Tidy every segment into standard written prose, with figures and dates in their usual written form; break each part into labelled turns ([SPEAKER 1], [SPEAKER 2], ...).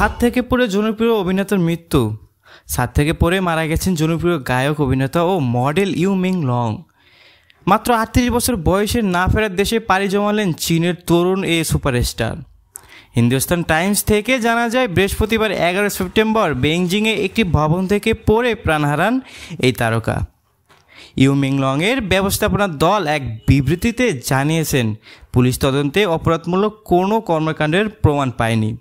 [SPEAKER 1] ছাদ থেকে পড়ে জনপ্রিয় অভিনেতার মৃত্যু। ছাদ থেকে পড়ে মারা গেছেন জনপ্রিয় গায়ক, অভিনেতা ও মডেল ইউ মিং লং। মাত্র ৩৮ বছর বয়সে না ফেরার দেশে পাড়ি জমালেন চীনের তরুণ এই সুপারস্টার। হিন্দুস্তান টাইমস থেকে জানা যায়, বৃহস্পতিবার ১১ সেপ্টেম্বর বেইজিংয়ে একটি ভবন থেকে পড়ে প্রাণ হারান এই তারকা। ইউ মিং লংয়ের ব্যবস্থাপনা দল এক বিবৃতিতে জানিয়েছেন, পুলিশ তদন্তে অপরাধমূলক কোনো কর্মকাণ্ডের প্রমাণ পায়নি।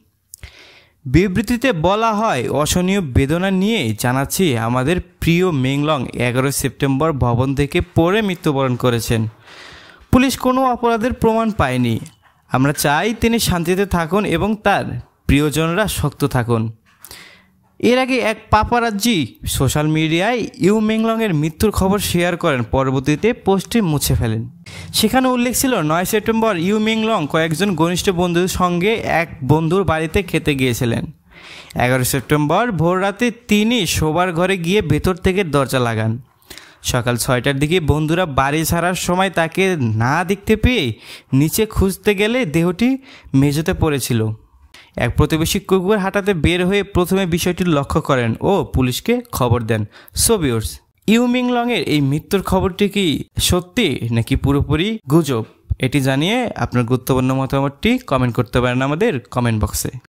[SPEAKER 1] বিবৃতিতে বলা হয়, অসহনীয় বেদনা নিয়ে জানাচ্ছি, আমাদের প্রিয় মিং লং ১১ সেপ্টেম্বর ভবন থেকে পড়ে মৃত্যুবরণ করেছেন। পুলিশ কোনো অপরাধের প্রমাণ পায়নি। আমরা চাই তিনি শান্তিতে থাকুন এবং তার প্রিয়জনরা শক্ত থাকুন। এর আগে এক পাপারাজ্জি সোশ্যাল মিডিয়ায় ইউ মিং লংয়ের মৃত্যুর খবর শেয়ার করেন, পরবর্তীতে পোস্টটি মুছে ফেলেন। সেখানে উল্লেখ ছিল, ৯ সেপ্টেম্বর ইউ মিং লং কয়েকজন ঘনিষ্ঠ বন্ধুর সঙ্গে এক বন্ধুর বাড়িতে খেতে গিয়েছিলেন। ১১ সেপ্টেম্বর ভোররাতে তিনি শোবার ঘরে গিয়ে ভেতর থেকে দরজা লাগান। সকাল ৬টার দিকে বন্ধুরা বাড়ি ছাড়ার সময় তাকে না দেখতে পেয়ে নিচে খুঁজতে গেলে দেহটি মেঝেতে পড়েছিল। এক প্রতিবেশী কুকুর হাঁটাতে বের হয়ে প্রথমে বিষয়টি লক্ষ্য করেন ও পুলিশকে খবর দেন। সো ভিউয়ার্স, ইউ মিং লংয়ের এই মৃত্যুর খবরটি কি সত্যি নাকি পুরোপুরি গুজব, এটি জানিয়ে আপনার গুরুত্বপূর্ণ মতামতটি কমেন্ট করতে পারেন আমাদের কমেন্ট বক্সে।